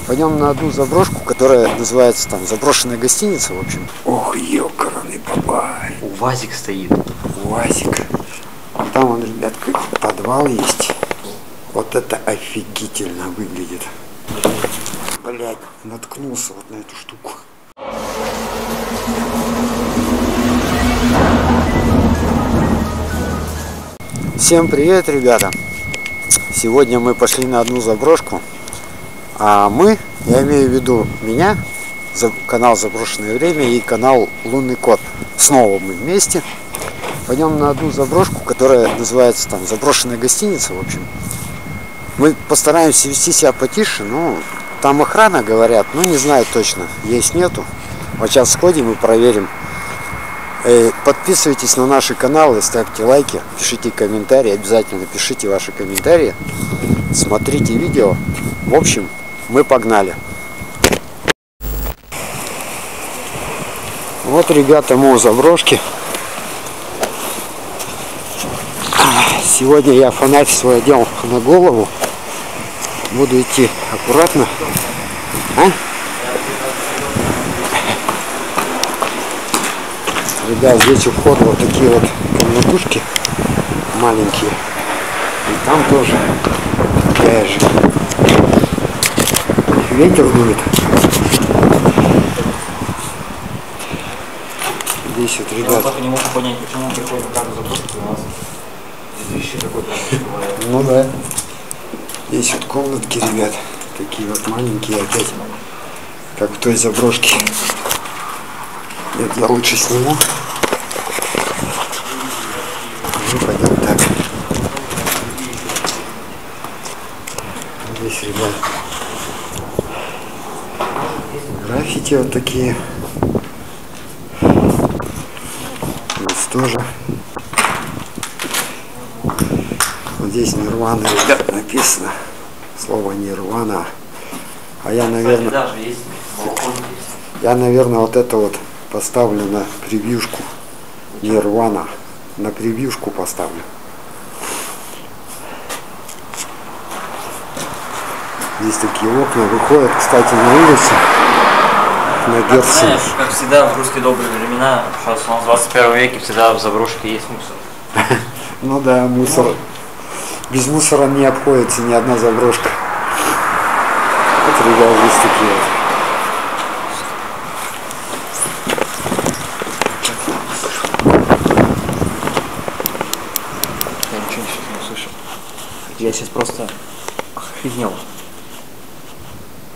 Пойдем на одну заброшку, которая называется там заброшенная гостиница, в общем. Ох, ёкарный бабай. УАЗик стоит. УАЗик. И там, вон, ребят, подвал есть. Вот это офигительно выглядит. Блять, наткнулся вот на эту штуку. Всем привет, ребята! Сегодня мы пошли на одну заброшку. А мы, я имею в виду меня, канал Заброшенное время и канал Лунный Кот. Снова мы вместе. Пойдем на одну заброшку, которая называется там заброшенная гостиница, в общем. Мы постараемся вести себя потише, но там охрана, говорят, но не знаю точно, есть нету. Вот сейчас сходим и проверим. Подписывайтесь на наши каналы, ставьте лайки, пишите комментарии, обязательно пишите ваши комментарии, смотрите видео. В общем, мы погнали. Вот, ребята, мы у заброшки. Сегодня я фонарь свой одел на голову. Буду идти аккуратно. Ребят, здесь у входа вот такие вот комнатушки маленькие. И там тоже такая же. Ветер дует. Здесь вот, ребят. Я не могу понять, почему он приходит в каждую заброшку, у нас вещи какой-то бывает. Ну да. Здесь вот комнатки, ребят. Такие вот маленькие опять. Как в той заброшке. Нет, я лучше сниму. Ну, пойдем так. Здесь, ребят, граффити вот такие. Здесь тоже. Вот здесь Нирвана, ребят, написано. Слово Нирвана. А я, наверное, вот это вот поставлю на превьюшку. Нирвана. На превьюшку поставлю. Здесь такие окна выходят, кстати, на улицу. На Герцена. Знаешь, как всегда в русские добрые времена, сейчас у нас в 21 веке всегда в заброшке есть мусор. Ну да, мусор. Без мусора не обходится ни одна заброшка. Вот, ребят, здесь такие вот. Я ничего сейчас не услышал. Я сейчас просто охренел.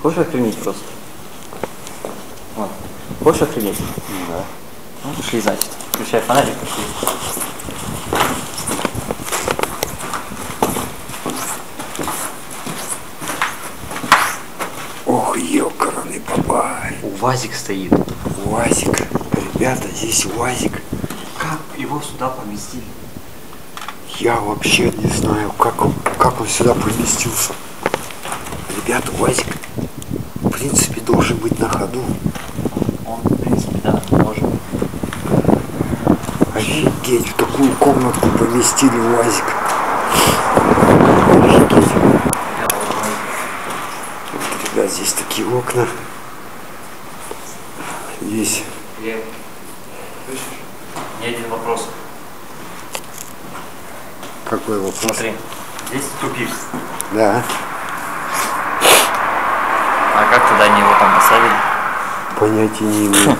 Хочешь охренеть просто? Вот. Хочешь охренеть? Да. Ну, пошли, значит. Включай фонарик, пошли. Ох, ёкарный бабай. УАЗик стоит. УАЗик. Ребята, здесь УАЗик. Как его сюда поместили? Я вообще не знаю, как он сюда поместился. Ребята, УАЗик, в принципе, должен быть на ходу. Он, в принципе, да, может. Офигеть, в такую комнатку поместили УАЗик. Офигеть. Вот, ребят, здесь такие окна. Здесь. Слышишь? Мне один вопрос. Какой вопрос? Смотри, здесь тупик. Да. А как тогда они его там поставили? Понятия не имею.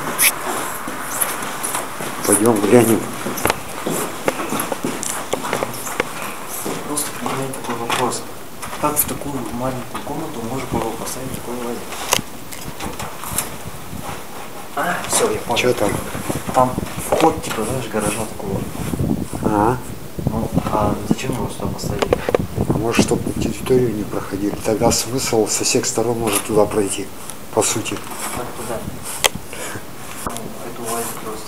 Пойдем глянем. Просто при мне такой вопрос. Как в такую маленькую комнату можно было поставить такой УАЗик? Все, я понял. Что там? Там вход, типа, знаешь, гаража такого. Ага. Ну, а зачем его сюда поставили? А может, чтобы территорию не проходили. Тогда смысл со всех сторон может туда пройти, по сути. Как туда? Ну, это УАЗик просто.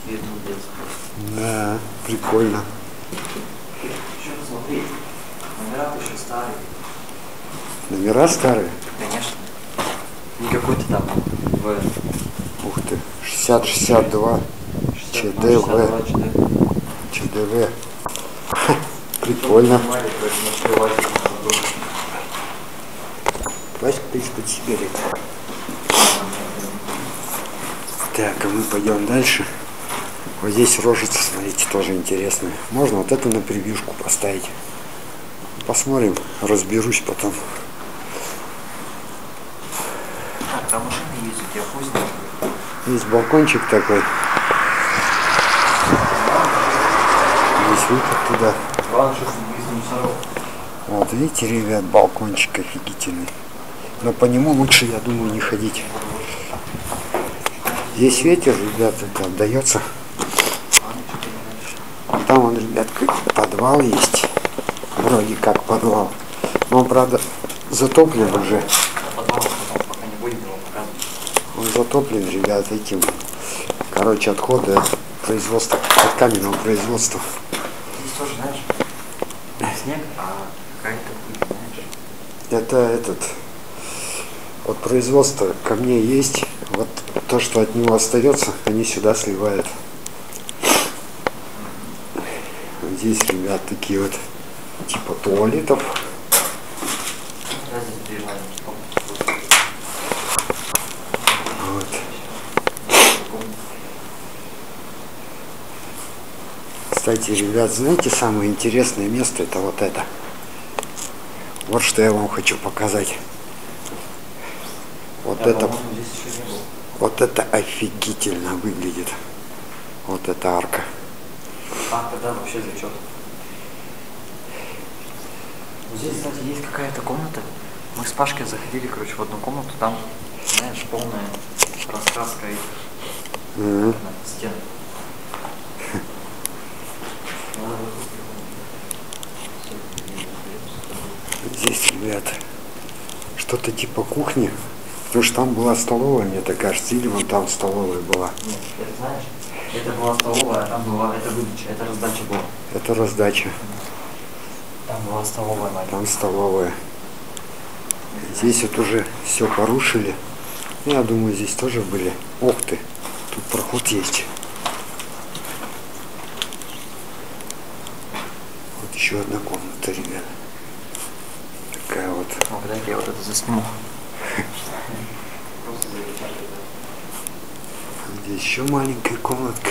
Видно, блядь, просто. Да, прикольно. Еще посмотри. Номера еще старые. Номера старые? Конечно. Не какой-то там В. Ух ты, 60-62 ЧДВ. ЧДВ. Прикольно. Васька, ты из-под сигарет. Так, а мы пойдем дальше. Вот здесь рожица, смотрите, тоже интересная. Можно вот это на превьюшку поставить. Посмотрим, разберусь потом. Так, там машины есть у тебя, пусть. Есть балкончик такой. Есть выход туда. Главное, что без мусоров. Вот, видите, ребят, балкончик офигительный. Но по нему лучше, я думаю, не ходить. Здесь ветер, ребят, это отдается. Там, вон, ребят, подвал есть. Вроде как подвал. Но он, правда, затоплен уже. Пока не будем его показывать. Он затоплен, ребят, этим. Короче, отходы от производства, от каменного производства. Здесь тоже, знаешь, снег, а какая-то пыль, знаешь. Это этот. Вот производство камней есть. Вот то, что от него остается, они сюда сливают. Здесь, ребят, такие вот типа туалетов. Вот. Кстати, ребят, знаете, самое интересное место это вот это. Вот что я вам хочу показать. Вот это офигительно выглядит. Вот эта арка. А, тогда вообще зачет. Здесь, кстати, есть какая-то комната. Мы с Пашкой заходили, короче, в одну комнату, там, знаешь, полная раскраска стен. Здесь, ребят, что-то типа кухни. Потому что там была столовая, мне так кажется, или вон там столовая была. Нет, это знаешь, это была столовая, а там была, это выдача, это раздача была. Это раздача. Там была столовая, мать. Там столовая. Здесь вот уже все порушили. Я думаю, здесь тоже были. Ух ты, тут проход есть. Вот еще одна комната, ребят. Такая вот. Ну, подожди, я вот это засниму. Здесь еще маленькая комнатка.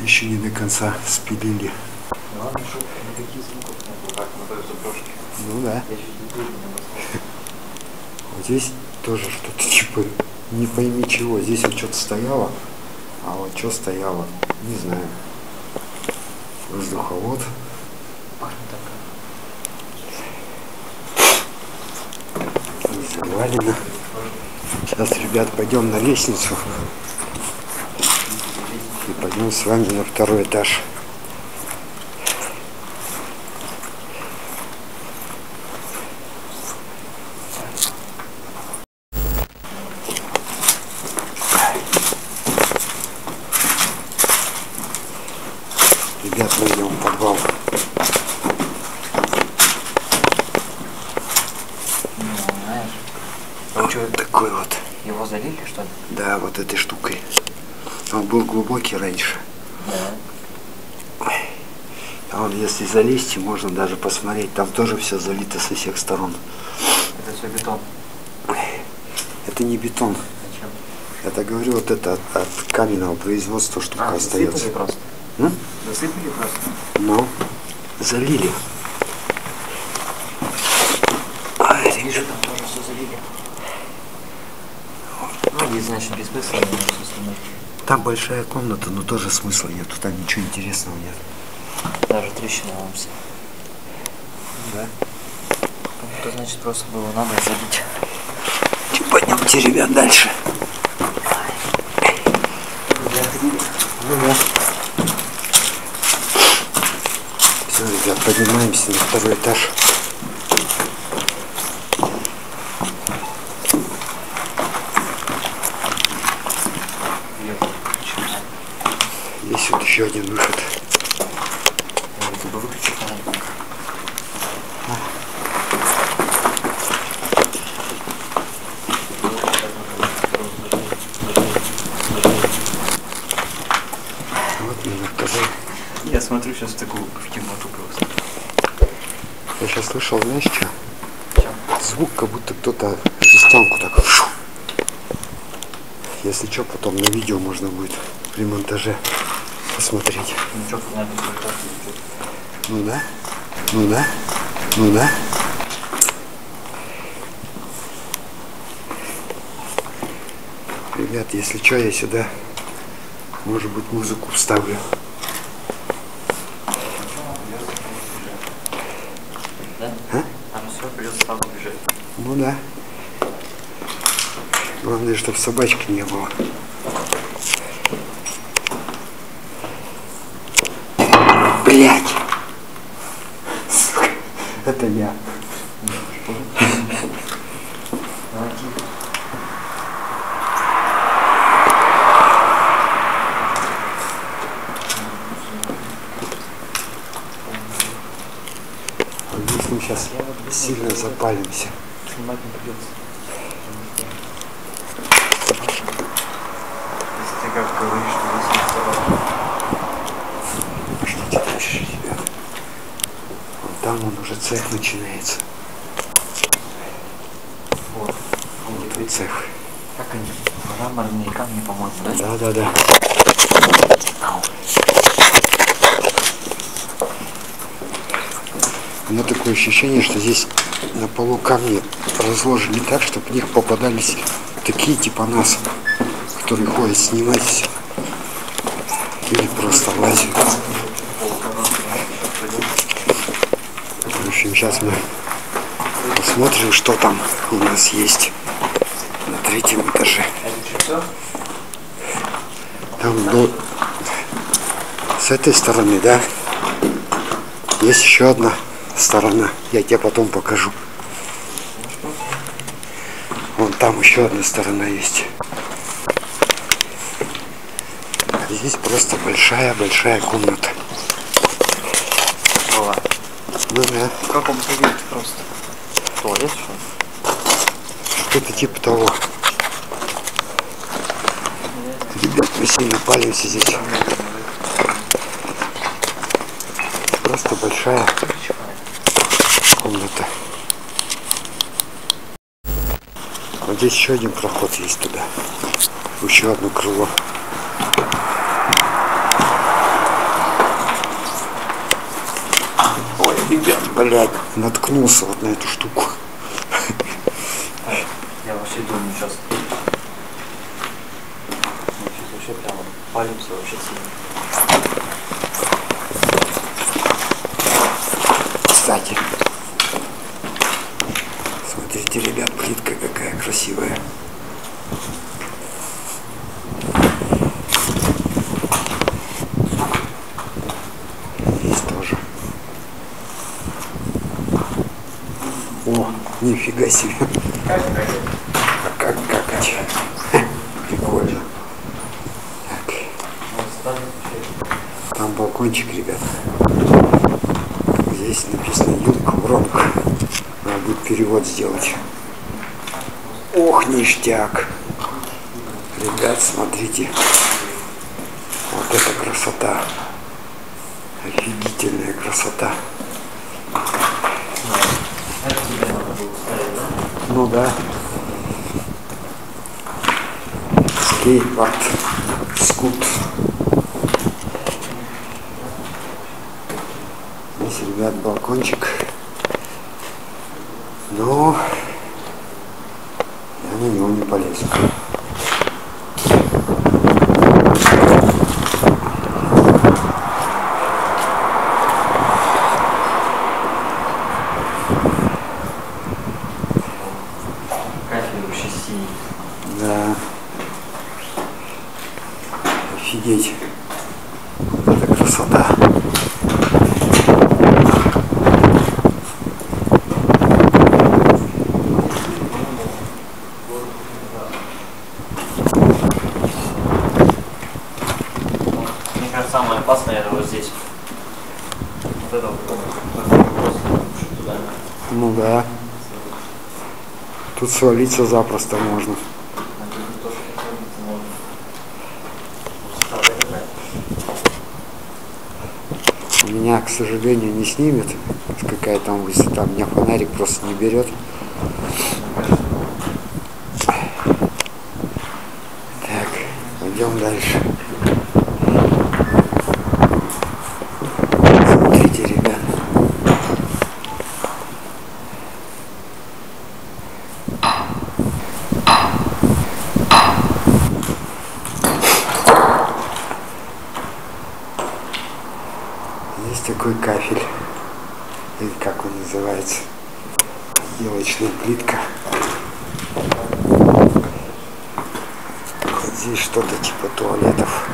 Еще не до конца спилили. Ладно, шутка, никаких звуков нет, как на той заброшке. Ну да. Я чуть не выйду, Вот здесь тоже что-то типа не пойми чего. Здесь вот что-то стояло. А вот что стояло, не знаю. Воздуховод. пахнет так. Завалено. Сейчас, ребят, пойдем на лестницу. И пойдем с вами на второй этаж. Ребят, мы идем в подвал. Ну, знаешь. Вот такой вот. Его залили, что ли? Да, вот этой штукой. Он был глубокий раньше. Да. А вон, если залезть, можно даже посмотреть. Там тоже все залито со всех сторон. Это все бетон. Это не бетон. Зачем? Это, говорю, вот это от каменного производства штука остается. Засыпали просто? М? Засыпали просто? Ну, залили. Вижу, там тоже все залили. Ну, здесь, значит, бессмысленно, но все остальное. Там большая комната, но тоже смысла нету. Там ничего интересного нет. Даже трещина вам все. Да. Это значит, просто было надо забить. Пойдемте, ребят, дальше. Ну да. Все, ребят, поднимаемся на второй этаж. Есть вот еще один выход. Я тебя выключу фонарик пока. Вот мы на второй. Я смотрю сейчас такую в темноту просто. Я сейчас слышал, знаешь что? Чем? звук, как будто кто-то жестянку так. Если что, потом на видео можно будет при монтаже посмотреть. Ну да, ну да, ну да. Ребят, если что, я сюда, может быть, музыку вставлю. Да? А? Там все придется сразу бежать. Ну да. Главное, чтобы собачки не было. Блять! Это я. Здесь мы сейчас сильно запалимся. Снимать не придется. Если ты как говоришь, что здесь нет собак. Пошлите дальше, ребят. Вон там он уже цех начинается. Вот. Вот он цех. Как они? Мраморные камни, по-моему, да? Да, да, да. У меня такое ощущение, что здесь на полу камни разложены так, чтобы в них попадались такие типа нас, которые ходят снимать или просто лазят. В общем, сейчас мы посмотрим, что там у нас есть на третьем этаже. Там с этой стороны, да, есть еще одна сторона. Я тебе потом покажу. Вон там еще одна сторона есть. А здесь просто большая комната. Была. Ну да. В каком туалете просто? Туалет, что ли? Что-то типа того. Ребят, мы сильно палимся здесь. Просто большая комната. Вот здесь еще один проход есть туда. Еще одно крыло. Ой, ребят, блядь, наткнулся вот на эту штуку. Я вообще думаю сейчас. Мы сейчас вообще прямо палимся вообще сильно. Кстати, смотрите, ребят, плитка какая красивая. Здесь тоже. О, нифига себе. А как какать? Прикольно. Так. Там балкончик, ребят. Здесь написано «Юг Вронг». Надо будет перевод сделать. Ох, ништяк. Ребят, смотрите. Вот это красота. Офигительная красота. Это тебе надо было ставить, да? Ну да. Скейтборд. Скут. Здесь, ребят, балкончик. Но я на него не полезу. Кафель вообще синий. Да. Офигеть. Вот это красота. Мне кажется, самое опасное это вот здесь. Вот это вот просто туда. Ну да. Тут свалиться запросто можно. Меня, к сожалению, не снимет, какая там высота. Меня фонарик просто не берет. Так, пойдем дальше. Смотрите, ребят. Есть такой кафель, или как он называется, елочная плитка. Вот здесь что-то типа туалетов.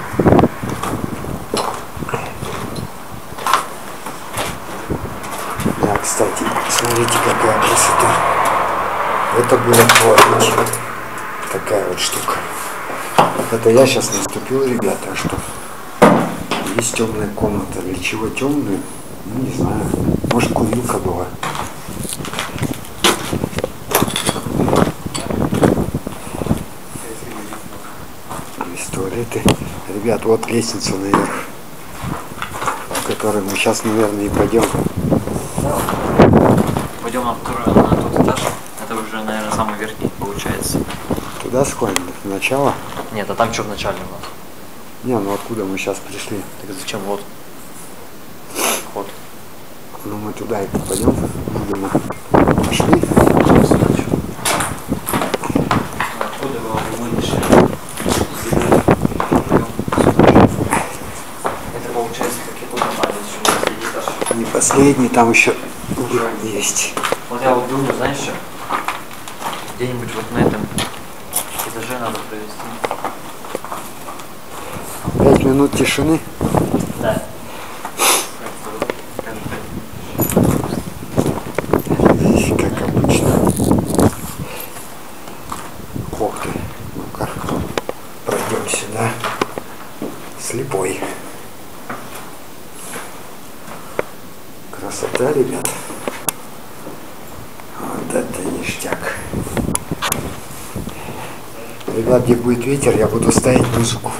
Да, кстати, смотрите, какая красота. Это было туалет. Такая вот штука. Это я сейчас наступил, ребята, что есть темная комната. Для чего темную? Ну, не знаю. Может, курилка была. Есть туалеты. Ребят, вот лестница наверх, в которой мы сейчас, наверное, и пойдем. Пойдем на тот этаж. Это уже, наверное, самый верхний получается. Туда сходим? В начало? Нет, а там что в начале у нас? Не, ну откуда мы сейчас пришли? Так зачем? Вот. Вот. Ну мы туда и пойдем, видимо. Пошли. Откуда вы вышли? Это получается какие-то нормальные еще. Не последний, там еще есть. Вот я вот думаю, знаешь что? Где-нибудь вот на этом этаже надо провести. 5 минут тишины. Да. Здесь как обычно. Ох ты, ну-ка, пройдем сюда. Слепой. Красота, ребят. Вот это ништяк. Ребят, где будет ветер, я буду ставить музыку.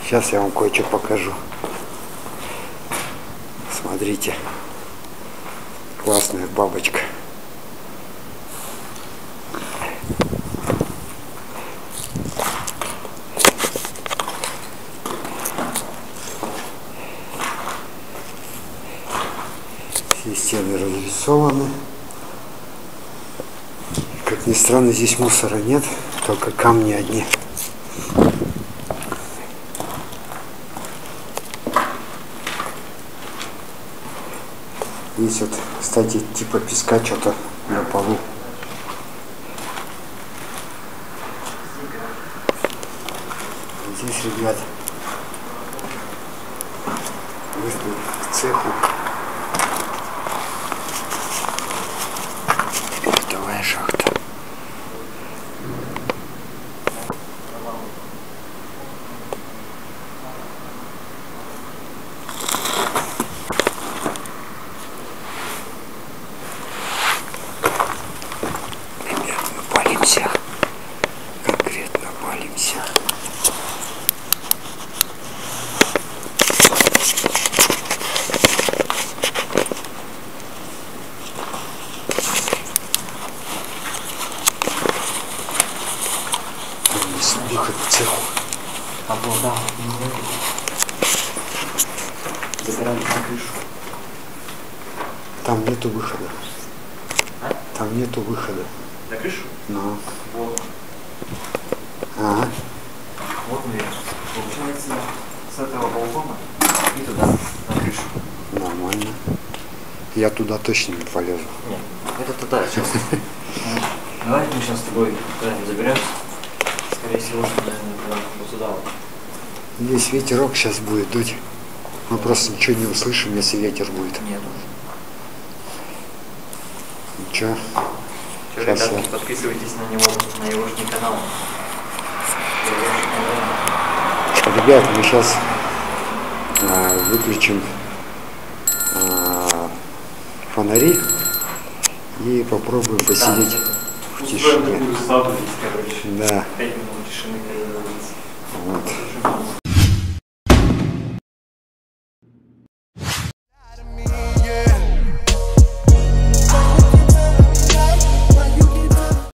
Сейчас я вам кое-что покажу. Смотрите. Классная бабочка. Все стены разрисованы. Как ни странно, здесь мусора нет, только камни одни. Здесь вот, кстати, типа песка что-то на полу. Здесь, ребят, вышли к цеху. Винтовая шахта. Конкретно палимся. Выход в цеху. А был, да, забирали на крышу. Там нету выхода. А? Там нету выхода. На крышу? Ну. Вот. Ага. Вот мы, получается, с этого балкона и туда, на крышу. Нормально. Я туда точно не полезу. Нет, это туда сейчас. Давай мы сейчас с тобой куда-нибудь заберемся. Скорее всего, наверное, вот сюда вот. Здесь ветерок сейчас будет дуть. Мы просто ничего не услышим, если ветер будет. Нет. Ничего. Что, Сейчас ребятки, подписывайтесь на него, на его же канал. Ребят, мы сейчас выключим фонари и попробуем посидеть в тишине. Да. Да. 5 минут тишины, как говорится. Вот.